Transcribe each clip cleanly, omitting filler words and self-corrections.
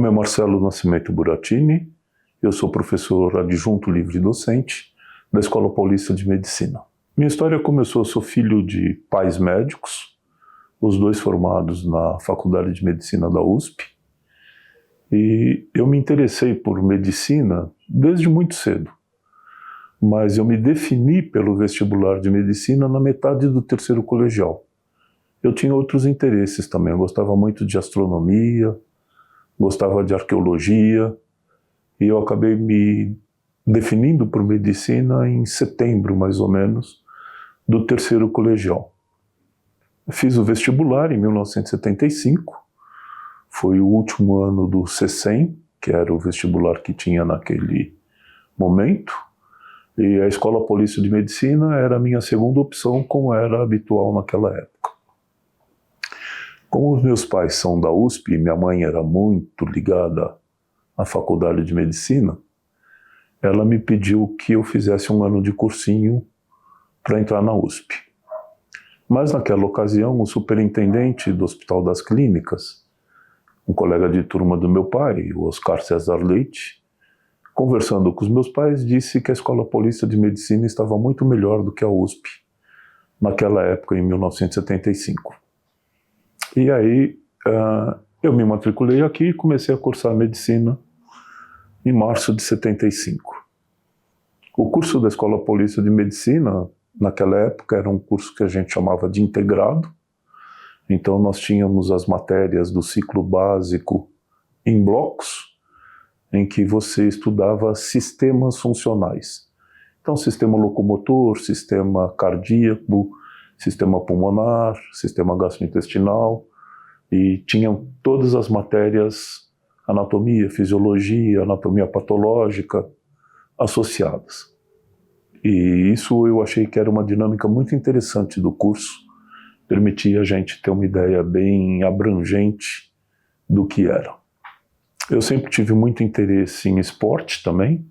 nome é Marcelo Nascimento Buratini, eu sou professor adjunto livre-docente da Escola Paulista de Medicina. Minha história começou, eu sou filho de pais médicos, os dois formados na Faculdade de Medicina da USP, e eu me interessei por medicina desde muito cedo, mas eu me defini pelo vestibular de medicina na metade do terceiro colegial. Eu tinha outros interesses também, eu gostava muito de astronomia, gostava de arqueologia, e eu acabei me definindo por medicina em setembro, mais ou menos, do terceiro colegial. Fiz o vestibular em 1975, foi o último ano do CECEM, que era o vestibular que tinha naquele momento, e a Escola Paulista de Medicina era a minha segunda opção, como era habitual naquela época. Como os meus pais são da USP, e minha mãe era muito ligada à Faculdade de Medicina, ela me pediu que eu fizesse um ano de cursinho para entrar na USP. Mas naquela ocasião, o superintendente do Hospital das Clínicas, um colega de turma do meu pai, o Oscar César Leite, conversando com os meus pais, disse que a Escola Paulista de Medicina estava muito melhor do que a USP, naquela época, em 1975. E aí, eu me matriculei aqui e comecei a cursar medicina em março de 75. O curso da Escola Paulista de Medicina, naquela época, era um curso que a gente chamava de integrado. Então nós tínhamos as matérias do ciclo básico em blocos, em que você estudava sistemas funcionais. Então sistema locomotor, sistema cardíaco, sistema pulmonar, sistema gastrointestinal, e tinham todas as matérias, anatomia, fisiologia, anatomia patológica, associadas. E isso eu achei que era uma dinâmica muito interessante do curso, permitia a gente ter uma ideia bem abrangente do que era. Eu sempre tive muito interesse em esporte também,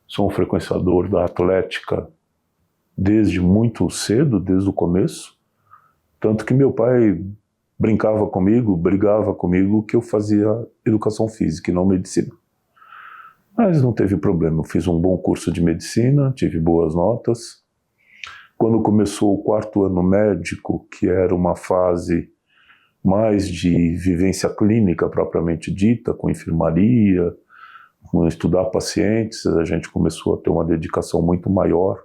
sou um frequentador da atlética desde muito cedo, desde o começo, tanto que meu pai brincava comigo, brigava comigo que eu fazia educação física e não medicina. Mas não teve problema, eu fiz um bom curso de medicina, tive boas notas. Quando começou o quarto ano médico, que era uma fase mais de vivência clínica propriamente dita, com enfermaria, com estudar pacientes, a gente começou a ter uma dedicação muito maior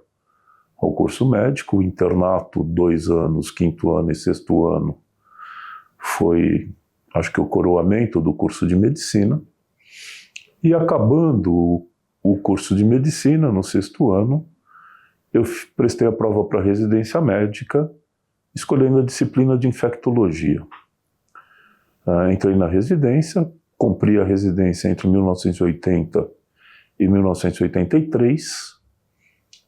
ao curso médico. O internato, 2 anos, 5º ano e 6º ano, foi, acho que, o coroamento do curso de medicina. E acabando o curso de medicina, no 6º ano, eu prestei a prova para residência médica, escolhendo a disciplina de infectologia. Entrei na residência, cumpri a residência entre 1980 e 1983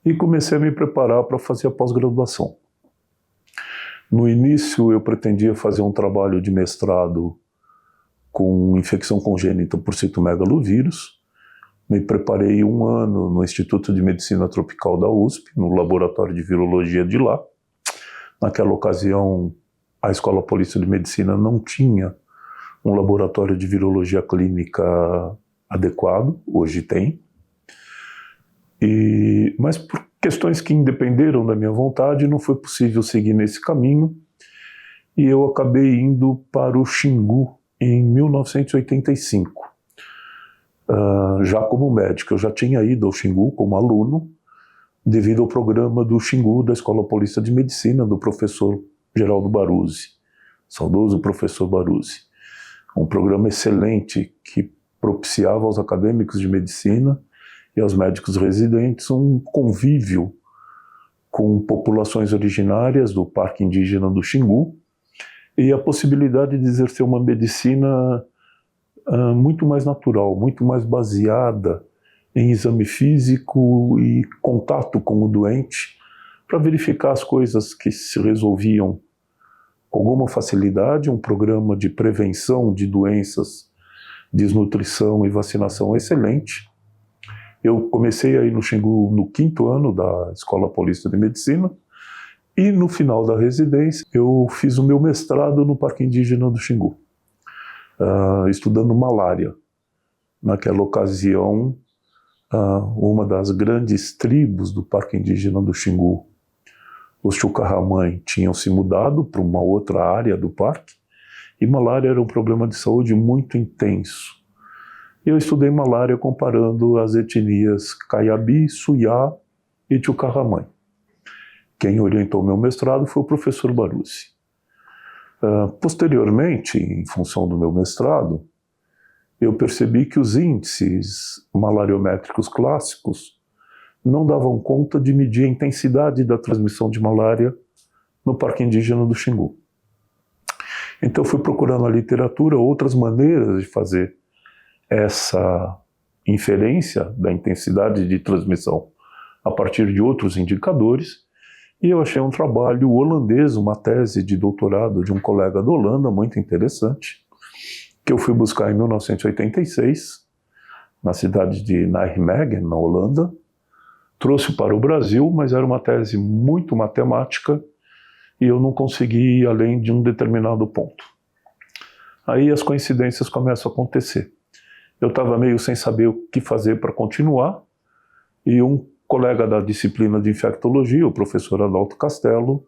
e comecei a me preparar para fazer a pós-graduação. No início eu pretendia fazer um trabalho de mestrado com infecção congênita por citomegalovírus. Me preparei 1 ano no Instituto de Medicina Tropical da USP, no laboratório de virologia de lá. Naquela ocasião, a Escola Paulista de Medicina não tinha um laboratório de virologia clínica adequado, hoje tem. Mas por questões que independeram da minha vontade, não foi possível seguir nesse caminho, e eu acabei indo para o Xingu em 1985. Já como médico, eu já tinha ido ao Xingu como aluno, devido ao programa do Xingu da Escola Paulista de Medicina, do professor Geraldo Baruzzi, saudoso professor Baruzzi. Um programa excelente que propiciava aos acadêmicos de medicina e aos médicos residentes um convívio com populações originárias do Parque Indígena do Xingu e a possibilidade de exercer uma medicina muito mais natural, muito mais baseada em exame físico e contato com o doente, para verificar as coisas que se resolviam com alguma facilidade, um programa de prevenção de doenças, desnutrição e vacinação excelente. Eu comecei aí no Xingu no 5º ano da Escola Paulista de Medicina, e no final da residência eu fiz o meu mestrado no Parque Indígena do Xingu. estudando malária. Naquela ocasião, uma das grandes tribos do Parque Indígena do Xingu, os Chucarramãe, tinham se mudado para uma outra área do parque, e malária era um problema de saúde muito intenso. Eu estudei malária comparando as etnias Caiabi, Suyá e Chucarramãe. Quem orientou meu mestrado foi o professor Barussi. Posteriormente, em função do meu mestrado, eu percebi que os índices malariométricos clássicos não davam conta de medir a intensidade da transmissão de malária no Parque Indígena do Xingu. Então fui procurando na literatura outras maneiras de fazer essa inferência da intensidade de transmissão a partir de outros indicadores, e eu achei um trabalho holandês, uma tese de doutorado de um colega da Holanda, muito interessante, que eu fui buscar em 1986, na cidade de Nijmegen, na Holanda. Trouxe para o Brasil, mas era uma tese muito matemática e eu não consegui ir além de um determinado ponto. Aí as coincidências começam a acontecer. Eu estava meio sem saber o que fazer para continuar, e um colega da disciplina de infectologia, o professor Adalto Castelo,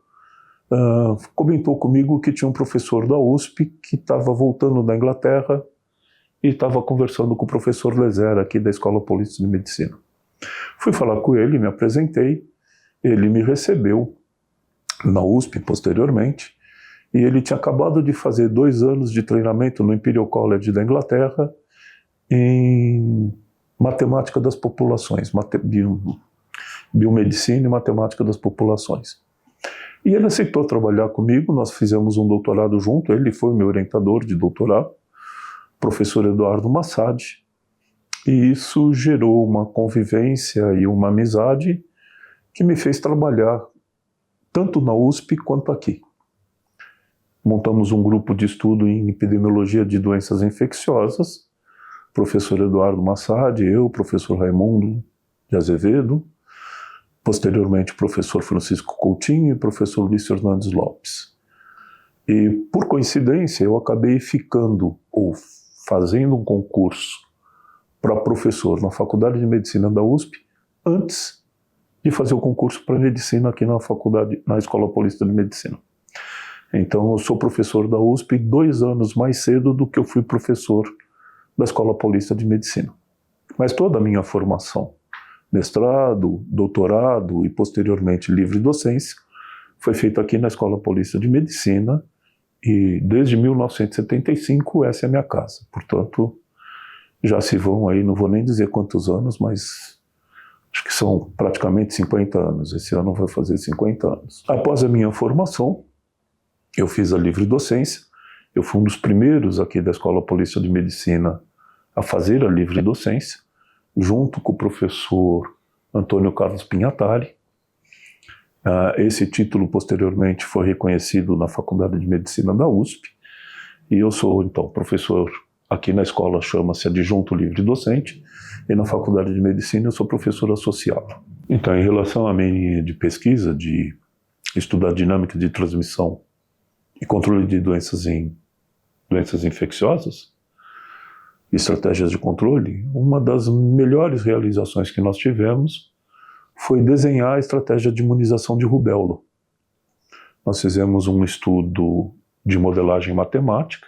comentou comigo que tinha um professor da USP que estava voltando da Inglaterra e estava conversando com o professor Lezera, aqui da Escola Paulista de Medicina. Fui falar com ele, me apresentei, ele me recebeu na USP posteriormente, e ele tinha acabado de fazer 2 anos de treinamento no Imperial College da Inglaterra em matemática das populações, biomedicina e matemática das populações. E ele aceitou trabalhar comigo, nós fizemos um doutorado junto, ele foi meu orientador de doutorado, professor Eduardo Massad, e isso gerou uma convivência e uma amizade que me fez trabalhar tanto na USP quanto aqui. Montamos um grupo de estudo em epidemiologia de doenças infecciosas, professor Eduardo Massad, eu, professor Raimundo de Azevedo, posteriormente o professor Francisco Coutinho e o professor Luiz Fernandes Lopes. E, por coincidência, eu acabei ficando, ou fazendo um concurso para professor na Faculdade de Medicina da USP, antes de fazer o concurso para Medicina aqui na Escola Paulista de Medicina. Então, eu sou professor da USP 2 anos mais cedo do que eu fui professor da Escola Paulista de Medicina. Mas toda a minha formação, mestrado, doutorado e posteriormente livre docência, foi feita aqui na Escola Paulista de Medicina, e desde 1975 essa é a minha casa. Portanto, já se vão aí, não vou nem dizer quantos anos, mas acho que são praticamente 50 anos. Esse ano vai fazer 50 anos. Após a minha formação, eu fiz a livre docência. Eu fui um dos primeiros aqui da Escola Paulista de Medicina a fazer a livre docência, junto com o professor Antônio Carlos Pinhatari. Esse título posteriormente foi reconhecido na Faculdade de Medicina da USP, e eu sou então professor aqui na escola, chama-se adjunto livre docente, e na Faculdade de Medicina eu sou professor associado. Então, em relação à minha linha de pesquisa, de estudar dinâmica de transmissão e controle de doenças infecciosas, estratégias de controle, uma das melhores realizações que nós tivemos foi desenhar a estratégia de imunização de rubéola. Nós fizemos um estudo de modelagem matemática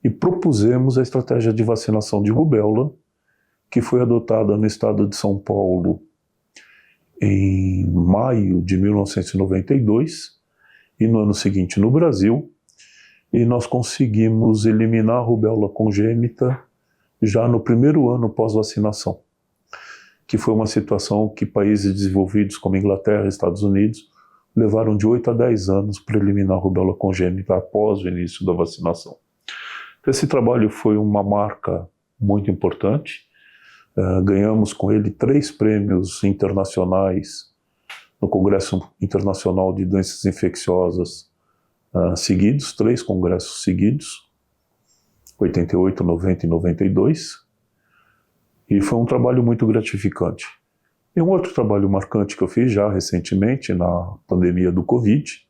e propusemos a estratégia de vacinação de rubéola, que foi adotada no estado de São Paulo em maio de 1992 e no ano seguinte no Brasil, e nós conseguimos eliminar a rubéola congênita já no primeiro ano pós-vacinação, que foi uma situação que países desenvolvidos como Inglaterra e Estados Unidos levaram de 8 a 10 anos para eliminar a rubéola congênita após o início da vacinação. Esse trabalho foi uma marca muito importante. Ganhamos com ele 3 prêmios internacionais no Congresso Internacional de Doenças Infecciosas seguidos, 3 congressos seguidos, 88, 90 e 92, e foi um trabalho muito gratificante. E um outro trabalho marcante que eu fiz já recentemente, na pandemia do Covid,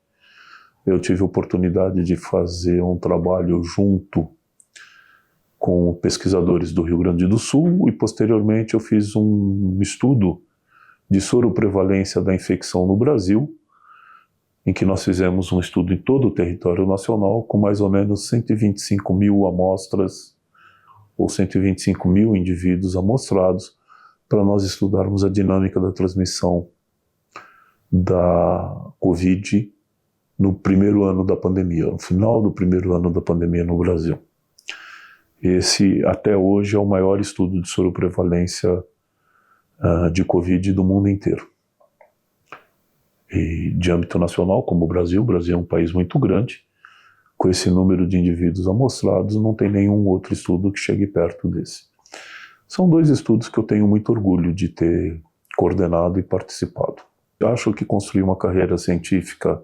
eu tive a oportunidade de fazer um trabalho junto com pesquisadores do Rio Grande do Sul e, posteriormente, eu fiz um estudo de soroprevalência da infecção no Brasil, em que nós fizemos um estudo em todo o território nacional com mais ou menos 125 mil amostras ou 125 mil indivíduos amostrados para nós estudarmos a dinâmica da transmissão da Covid no primeiro ano da pandemia, no final do primeiro ano da pandemia no Brasil. Esse, até hoje, é o maior estudo de soroprevalência de Covid do mundo inteiro. E de âmbito nacional, como o Brasil é um país muito grande, com esse número de indivíduos amostrados, não tem nenhum outro estudo que chegue perto desse. São dois estudos que eu tenho muito orgulho de ter coordenado e participado. Eu acho que construí uma carreira científica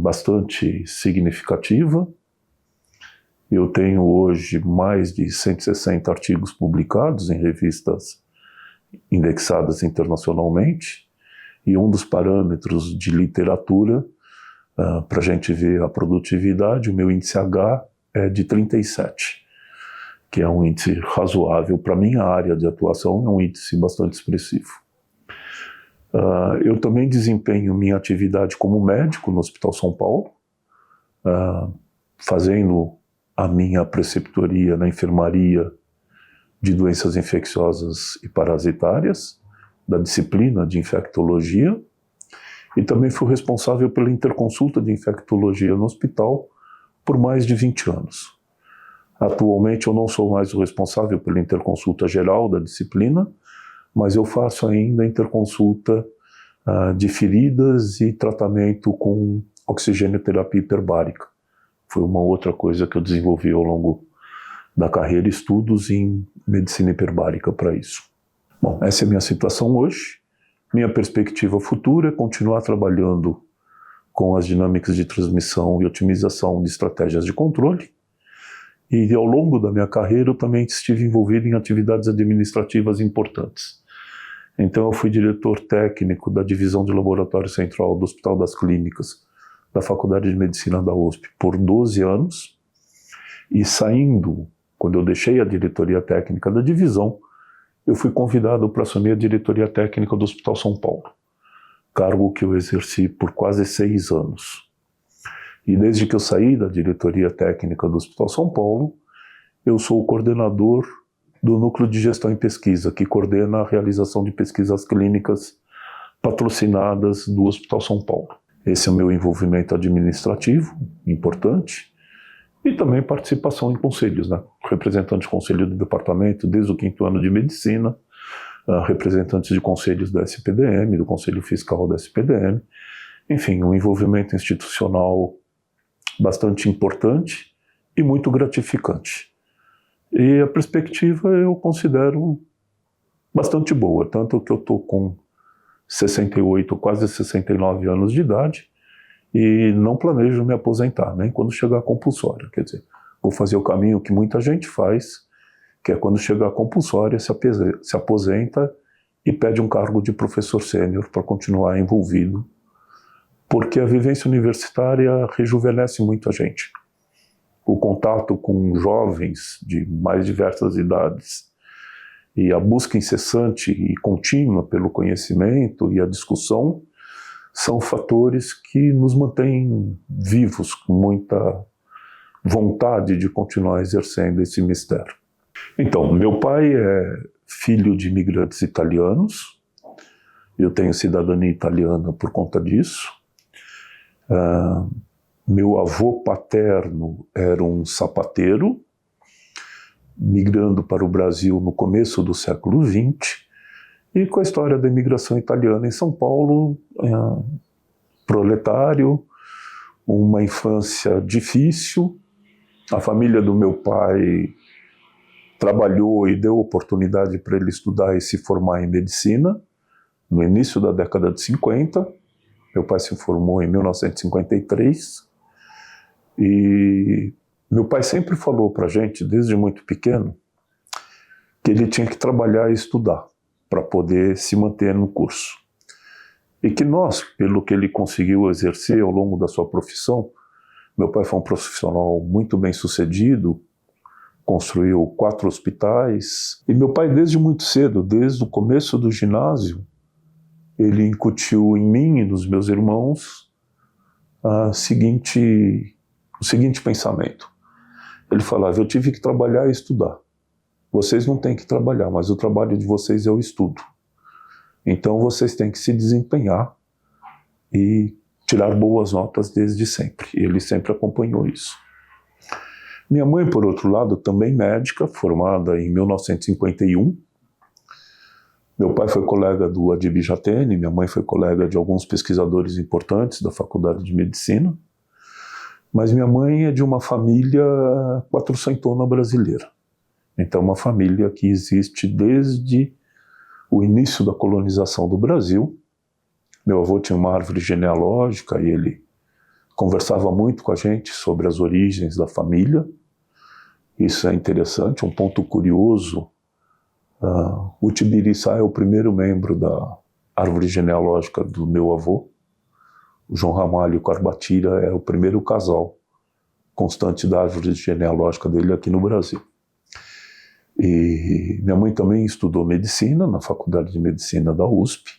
bastante significativa. Eu tenho hoje mais de 160 artigos publicados em revistas indexadas internacionalmente, e um dos parâmetros de literatura para a gente ver a produtividade, o meu índice H é de 37, que é um índice razoável para a minha área de atuação, é um índice bastante expressivo. Eu também desempenho minha atividade como médico no Hospital São Paulo, fazendo a minha preceptoria na enfermaria de doenças infecciosas e parasitárias, da disciplina de infectologia, e também fui responsável pela interconsulta de infectologia no hospital por mais de 20 anos. Atualmente eu não sou mais o responsável pela interconsulta geral da disciplina, mas eu faço ainda a interconsulta de feridas e tratamento com oxigenoterapia hiperbárica. Foi uma outra coisa que eu desenvolvi ao longo da carreira, estudos em medicina hiperbárica para isso. Bom, essa é a minha situação hoje. Minha perspectiva futura é continuar trabalhando com as dinâmicas de transmissão e otimização de estratégias de controle. E ao longo da minha carreira eu também estive envolvido em atividades administrativas importantes. Então eu fui diretor técnico da Divisão de Laboratório Central do Hospital das Clínicas da Faculdade de Medicina da USP por 12 anos. E saindo, quando eu deixei a diretoria técnica da divisão, eu fui convidado para assumir a diretoria técnica do Hospital São Paulo, cargo que eu exerci por quase 6 anos. E desde que eu saí da diretoria técnica do Hospital São Paulo, eu sou o coordenador do Núcleo de Gestão e Pesquisa, que coordena a realização de pesquisas clínicas patrocinadas do Hospital São Paulo. Esse é o meu envolvimento administrativo, importante, e também participação em conselhos, né? Representante de conselho do departamento desde o 5º ano de medicina, representantes de conselhos da SPDM, do Conselho Fiscal da SPDM, enfim, um envolvimento institucional bastante importante e muito gratificante. E a perspectiva eu considero bastante boa, tanto que eu estou com 68, quase 69 anos de idade, e não planejo me aposentar, nem quando chegar a compulsória. Quer dizer, vou fazer o caminho que muita gente faz, que é quando chegar a compulsória, se aposenta e pede um cargo de professor sênior para continuar envolvido, porque a vivência universitária rejuvenesce muito a gente. O contato com jovens de mais diversas idades e a busca incessante e contínua pelo conhecimento e a discussão são fatores que nos mantêm vivos, com muita vontade de continuar exercendo esse mistério. Então, meu pai é filho de imigrantes italianos, eu tenho cidadania italiana por conta disso. Meu avô paterno era um sapateiro, migrando para o Brasil no começo do século XX, e com a história da imigração italiana em São Paulo, proletário, uma infância difícil. A família do meu pai trabalhou e deu oportunidade para ele estudar e se formar em medicina, no início da década de 50. Meu pai se formou em 1953, e meu pai sempre falou para a gente, desde muito pequeno, que ele tinha que trabalhar e estudar para poder se manter no curso. E que nós, pelo que ele conseguiu exercer ao longo da sua profissão, meu pai foi um profissional muito bem sucedido, construiu 4 hospitais. E meu pai, desde muito cedo, desde o começo do ginásio, ele incutiu em mim e nos meus irmãos o seguinte pensamento. Ele falava: eu tive que trabalhar e estudar. Vocês não têm que trabalhar, mas o trabalho de vocês é o estudo. Então vocês têm que se desempenhar e tirar boas notas desde sempre. Ele sempre acompanhou isso. Minha mãe, por outro lado, também médica, formada em 1951. Meu pai foi colega do Adib Jatene, minha mãe foi colega de alguns pesquisadores importantes da Faculdade de Medicina. Mas minha mãe é de uma família quatrocentona brasileira. Então, uma família que existe desde o início da colonização do Brasil. Meu avô tinha uma árvore genealógica e ele conversava muito com a gente sobre as origens da família. Isso é interessante, um ponto curioso. O Tibiriçá é o primeiro membro da árvore genealógica do meu avô. O João Ramalho e o Carbatira é o primeiro casal constante da árvore genealógica dele aqui no Brasil. E minha mãe também estudou medicina na Faculdade de Medicina da USP.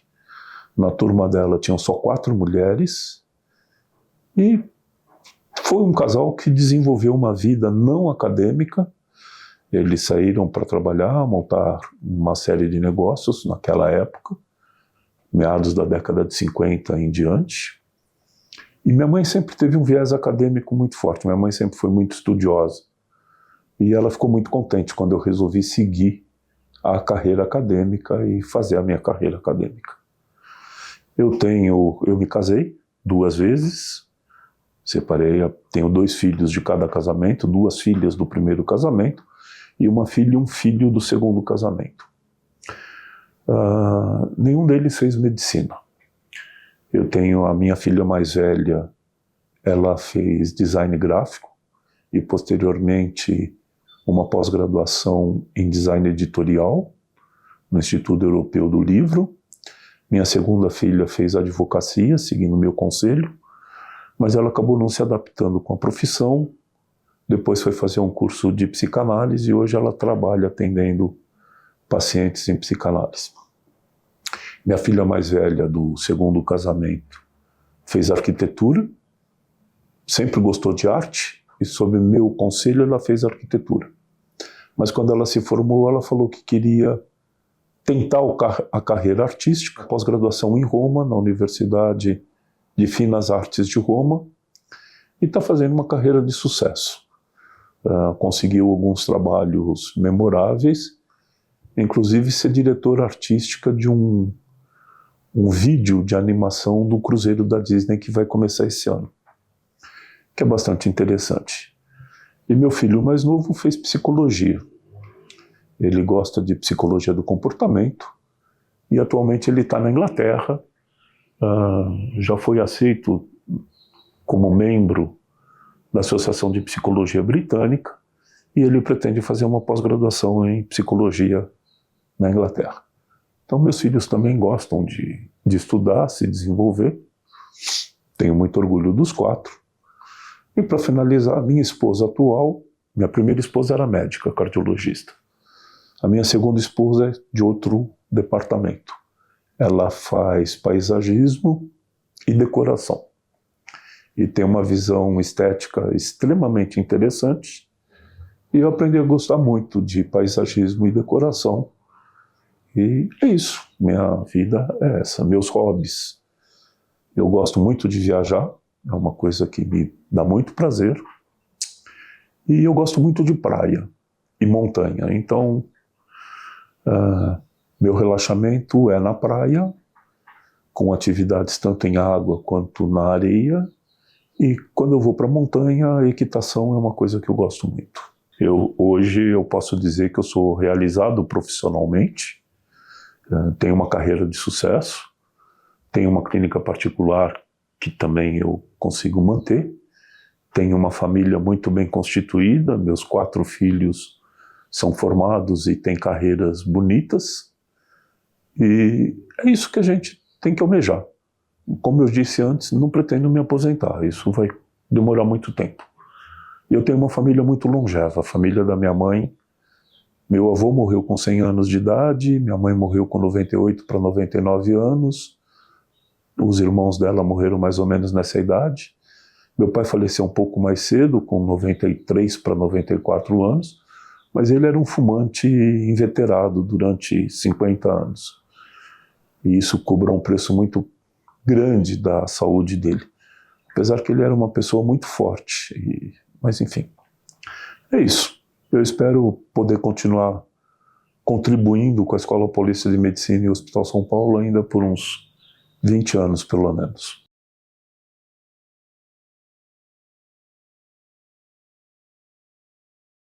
Na turma dela tinham só 4 mulheres. E foi um casal que desenvolveu uma vida não acadêmica. Eles saíram para trabalhar, montar uma série de negócios naquela época, meados da década de 50 em diante. E minha mãe sempre teve um viés acadêmico muito forte. Minha mãe sempre foi muito estudiosa. E ela ficou muito contente quando eu resolvi seguir a carreira acadêmica e fazer a minha carreira acadêmica. Eu me casei 2 vezes, tenho 2 filhos de cada casamento, 2 filhas do primeiro casamento e uma filha e um filho do segundo casamento. Nenhum deles fez medicina. Eu tenho a minha filha mais velha, ela fez design gráfico e posteriormente uma pós-graduação em design editorial no Instituto Europeu do Livro. Minha segunda filha fez advocacia, seguindo meu conselho, mas ela acabou não se adaptando com a profissão. Depois foi fazer um curso de psicanálise e hoje ela trabalha atendendo pacientes em psicanálise. Minha filha mais velha, do segundo casamento, fez arquitetura, sempre gostou de arte e, sob meu conselho, ela fez arquitetura. Mas quando ela se formou, ela falou que queria tentar a carreira artística, pós-graduação em Roma, na Universidade de Finas Artes de Roma, e está fazendo uma carreira de sucesso. Conseguiu alguns trabalhos memoráveis, inclusive ser diretora artística de um vídeo de animação do Cruzeiro da Disney que vai começar esse ano, que é bastante interessante. E meu filho mais novo fez psicologia. Ele gosta de psicologia do comportamento e atualmente ele está na Inglaterra. Já foi aceito como membro da Associação de Psicologia Britânica e ele pretende fazer uma pós-graduação em psicologia na Inglaterra. Então meus filhos também gostam de estudar, se desenvolver. Tenho muito orgulho dos 4. E para finalizar, minha esposa atual, minha primeira esposa era médica, cardiologista. A minha segunda esposa é de outro departamento. Ela faz paisagismo e decoração. E tem uma visão estética extremamente interessante. E eu aprendi a gostar muito de paisagismo e decoração. E é isso, minha vida é essa, meus hobbies. Eu gosto muito de viajar, é uma coisa que me dá muito prazer. E eu gosto muito de praia e montanha. Então, meu relaxamento é na praia, com atividades tanto em água quanto na areia. E quando eu vou para a montanha, a equitação é uma coisa que eu gosto muito. Hoje eu posso dizer que eu sou realizado profissionalmente, tenho uma carreira de sucesso, tenho uma clínica particular que também eu consigo manter, tenho uma família muito bem constituída, meus 4 filhos são formados e têm carreiras bonitas, e é isso que a gente tem que almejar. Como eu disse antes, não pretendo me aposentar, isso vai demorar muito tempo. E eu tenho uma família muito longeva, a família da minha mãe. Meu avô morreu com 100 anos de idade, minha mãe morreu com 98 para 99 anos, os irmãos dela morreram mais ou menos nessa idade. Meu pai faleceu um pouco mais cedo, com 93 para 94 anos, mas ele era um fumante inveterado durante 50 anos. E isso cobrou um preço muito grande da saúde dele. Apesar que ele era uma pessoa muito forte. Mas enfim, é isso. Eu espero poder continuar contribuindo com a Escola Paulista de Medicina e o Hospital São Paulo ainda por uns 20 anos, pelo menos.